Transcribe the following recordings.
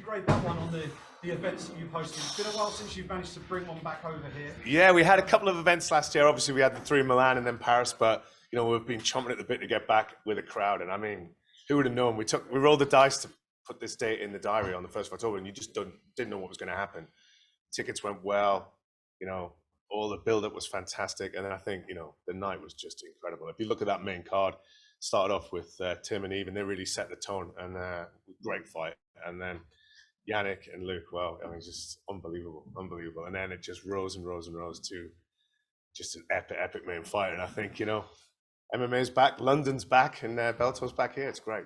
grade that one on the events that you've hosted? It's been a while since you've managed to bring one back over here. Yeah, we had a couple of events last year. Obviously, we had the 3 in Milan and then Paris, but you know, we've been chomping at the bit to get back with a crowd. And I mean, who would have known? We rolled the dice to put this date in the diary on the 1st of October, and you just didn't know what was going to happen. Tickets went well, you know, all the build-up was fantastic, and then I think, you know, the night was just incredible. If you look at that main card, started off with Tim and Eve, and they really set the tone, and great fight. And then Yannick and Luke, well, I mean, just unbelievable. And then it just rose and rose and rose to just an epic main fight. And I think, you know, MMA's back, London's back, and Bellator's back here. It's great.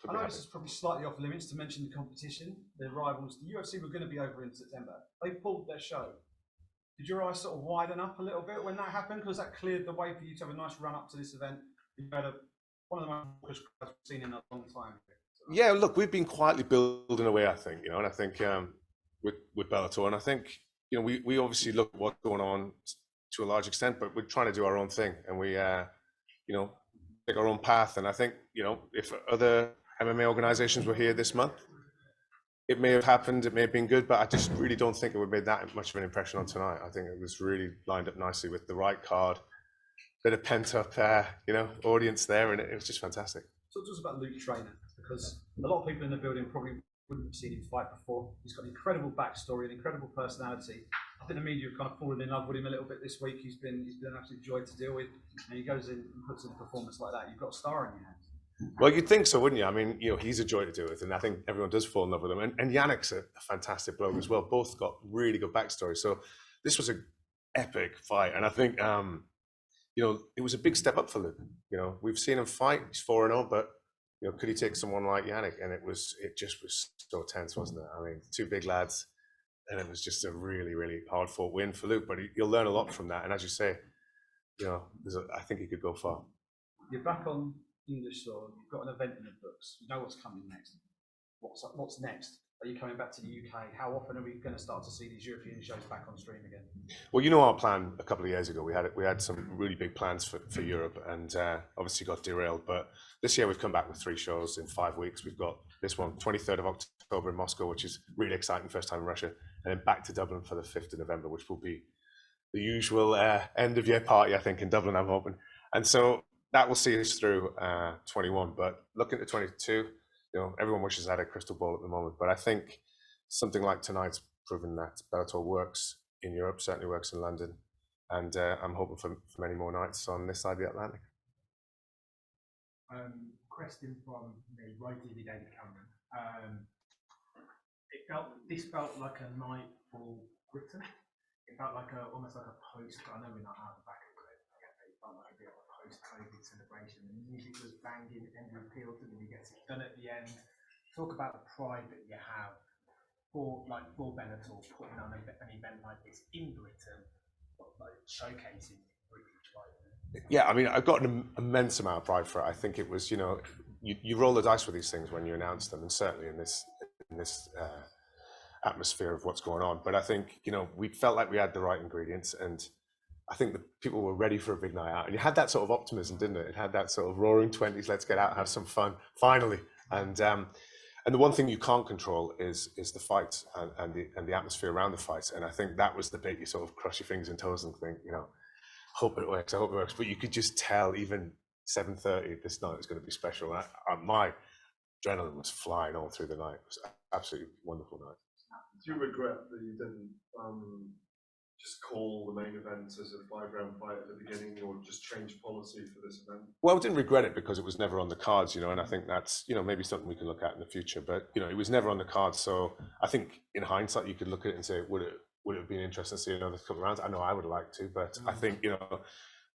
I know this is probably slightly off limits to mention the competition, the rivals. The UFC were going to be over in September. They pulled their show. Did your eyes sort of widen up a little bit when that happened? Because that cleared the way for you to have a nice run up to this event. You had one of the most crowds we've seen in a long time. Yeah, look, we've been quietly building away, I think, you know, and I think with Bellator, and I think, you know, we obviously look at what's going on to a large extent, but we're trying to do our own thing, and we, you know, take our own path. And I think, you know, if other MMA organizations were here this month, it may have happened, it may have been good, but I just really don't think it would have made that much of an impression on tonight. I think it was really lined up nicely with the right card, bit of pent up, you know, audience there, and it was just fantastic. Talk to us about Luke Trainer, because a lot of people in the building probably wouldn't have seen him fight before. He's got an incredible backstory, an incredible personality. I think the media have kind of fallen in love with him a little bit this week. He's been an absolute joy to deal with, and he goes in and puts in a performance like that. You've got a star in your hands. Well, you'd think so, wouldn't you? I mean, you know, he's a joy to deal with, and I think everyone does fall in love with him. And Yannick's a fantastic bloke as well. Both got really good backstory. So this was an epic fight, and I think, you know, it was a big step up for Luke. You know, we've seen him fight. He's 4-0, but you know, could he take someone like Yannick? And it just was so tense, wasn't it? I mean, 2 big lads, and it was just a really, really hard fought win for Luke. But you'll learn a lot from that. And as you say, you know, I think he could go far. You're back on English soil. You've got an event in the books. You know what's coming next. What's next? Are you coming back to the UK? How often are we going to start to see these European shows back on stream again? Well, you know, our plan a couple of years ago, we had some really big plans for Europe, and obviously got derailed. But this year we've come back with 3 shows in 5 weeks. We've got this one, 23rd of October in Moscow, which is really exciting, first time in Russia, and then back to Dublin for the 5th of November, which will be the usual end of year party, I think, in Dublin, I'm hoping. And so that will see us through 21. But looking at 22, you know, everyone wishes they had a crystal ball at the moment, but I think something like tonight's proven that Bellator works in Europe, certainly works in London, and I'm hoping for many more nights on this side of the Atlantic. Question from me, right to David Cameron. This felt like a night for Britain. It felt like almost like a post. I know we're not out the back of it. It felt like a bit of a post-COVID celebration. The music was banging, and appealed to me. Gets it done at the end. Talk about the pride that you have for Bellator putting on an event like this in Britain, like showcasing British pride. Yeah, I mean, I've got an immense amount of pride for it. I think it was, you know, you roll the dice with these things when you announce them, and certainly in this atmosphere of what's going on. But I think, you know, we felt like we had the right ingredients, and I think the people were ready for a big night out. And you had that sort of optimism, didn't it? It had that sort of roaring 20s, let's get out, have some fun, finally. And the one thing you can't control is the fights and the atmosphere around the fights. And I think that was the bit you sort of cross your fingers and toes and think, you know, I hope it works. But you could just tell even 7:30 this night was going to be special. My adrenaline was flying all through the night. It was an absolutely wonderful night. Do you regret that you didn't just call the main event as a 5-round fight at the beginning, or just change policy for this event? Well, I didn't regret it because it was never on the cards, you know, and I think that's, you know, maybe something we can look at in the future. But, you know, it was never on the cards. So I think in hindsight, you could look at it and say, would it have been interesting to see another couple of rounds? I know I would have liked to, but I think, you know,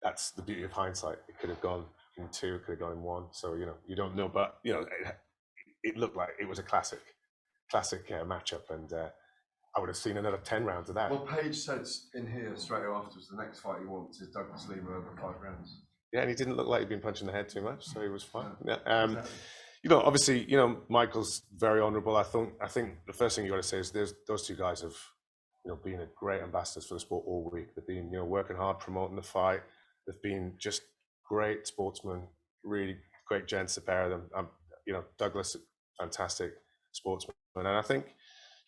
that's the beauty of hindsight. It could have gone in 2, it could have gone in 1. So, you know, you don't know, but, you know, it looked like it was a classic matchup, and I would have seen another 10 rounds of that. Well, Paige said in here straight afterwards, the next fight he wants is Douglas-Lima over 5 rounds. Yeah, and he didn't look like he'd been punched in the head too much, so he was fine. Yeah, exactly. You know, obviously, you know, Michael's very honourable. I think the first thing you got to say is those 2 guys have, you know, been a great ambassadors for the sport all week. They've been, you know, working hard, promoting the fight. They've been just great sportsmen, really great gents, the pair of them. You know, Douglas, fantastic sportsman, and I think,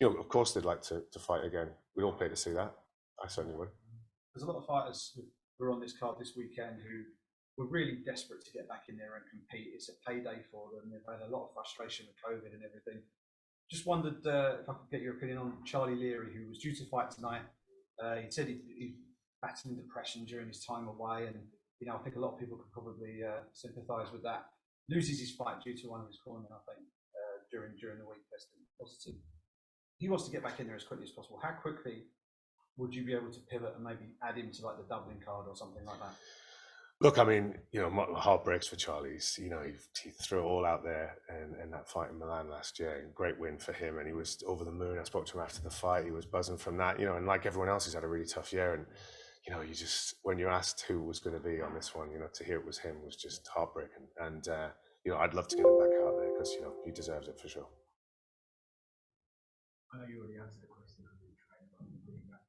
you know, of course they'd like to fight again. We'd all pay to see that. I certainly would. There's a lot of fighters who were on this card this weekend who were really desperate to get back in there and compete. It's a payday for them. They've had a lot of frustration with COVID and everything. Just wondered if I could get your opinion on Charlie Leary, who was due to fight tonight. He said he battling depression during his time away, and you know, I think a lot of people could probably sympathise with that. Loses his fight due to one of his cornermen, I think, during the week, testing positive. He wants to get back in there as quickly as possible. How quickly would you be able to pivot and maybe add him to like the Dublin card or something like that? Look, I mean, you know, my heart breaks for Charlie. You know, he threw it all out there in that fight in Milan last year. Great win for him, and he was over the moon. I spoke to him after the fight. He was buzzing from that, you know, and like everyone else, he's had a really tough year. And, you know, you just, when you asked who was going to be on this one, you know, to hear it was him was just heartbreaking. And, you know, I'd love to get him back out there because, you know, he deserves it for sure. I know you already answered the question on the train, but bringing that,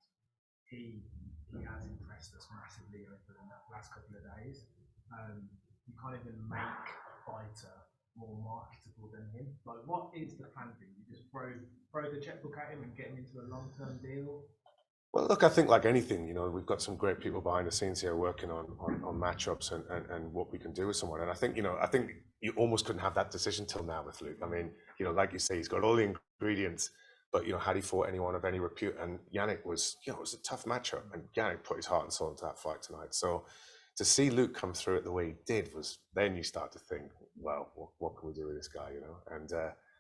he has impressed us massively over the last couple of days. You can't even make a fighter more marketable than him. Like, what is the plan for you? You just throw the checkbook at him and get him into a long-term deal? Well, look, I think like anything, you know, we've got some great people behind the scenes here working on matchups and what we can do with someone. And I think, you know, I think you almost couldn't have that decision till now with Luke. I mean, you know, like you say, he's got all the ingredients, but, you know, had he fought anyone of any repute, and Yannick was, you know, it was a tough matchup, and Yannick put his heart and soul into that fight tonight. So to see Luke come through it the way he did was, then you start to think, well, what can we do with this guy, you know? And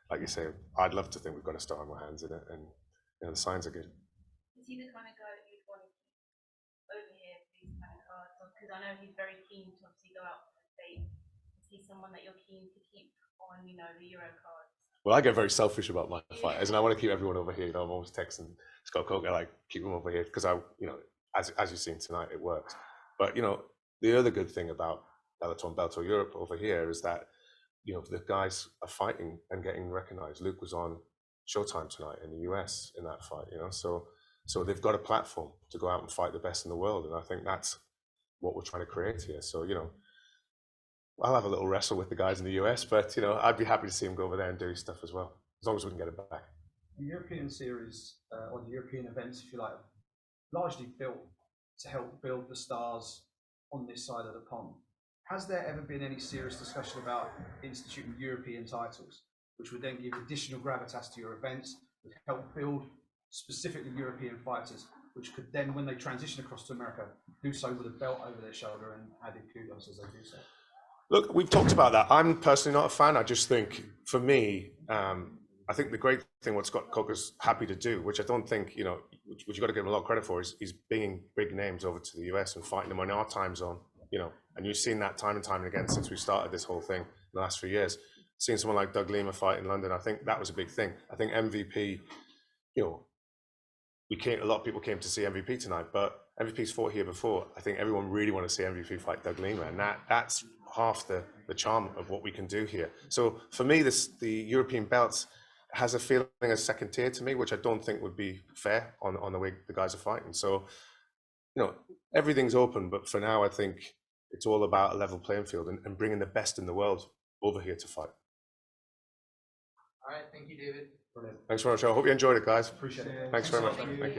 like you say, I'd love to think we've got a star in our hands in it, and, you know, the signs are good. Is he the kind of guy that you'd want to keep over here for these kind of cards? Because I know he's very keen to obviously go out for the States. Is he someone that you're keen to keep on, you know, the Euro cards? Well, I get very selfish about my fighters, and I want to keep everyone over here. You know, I'm always texting Scott Coker, like, keep them over here, because you know, as you've seen tonight, it works. But, you know, the other good thing about Bellator Europe over here is that, you know, the guys are fighting and getting recognized. Luke was on Showtime tonight in the US in that fight, you know, so they've got a platform to go out and fight the best in the world, and I think that's what we're trying to create here. So, you know, I'll have a little wrestle with the guys in the US, but, you know, I'd be happy to see him go over there and do his stuff as well, as long as we can get it back. The European series, or the European events, if you like, largely built to help build the stars on this side of the pond. Has there ever been any serious discussion about instituting European titles, which would then give additional gravitas to your events, would help build specifically European fighters, which could then, when they transition across to America, do so with a belt over their shoulder and added kudos as they do so? Look, we've talked about that. I'm personally not a fan. I just think, for me, I think the great thing what Scott Coker's happy to do, which I don't think, you know, which you've got to give him a lot of credit for, is bringing big names over to the US and fighting them on our time zone, you know. And you've seen that time and time again since we started this whole thing in the last few years. Seeing someone like Doug Lima fight in London, I think that was a big thing. I think MVP, you know, a lot of people came to see MVP tonight, but MVP's fought here before. I think everyone really want to see MVP fight Doug Lima, and that's half the charm of what we can do here. So for me, the European belts has a feeling as second tier to me, which I don't think would be fair on the way the guys are fighting. So, you know, everything's open, but for now, I think it's all about a level playing field and bringing the best in the world over here to fight. All right, thank you, David. Brilliant. Thanks very much. I hope you enjoyed it, guys. Appreciate it. Thanks very much. Thank you.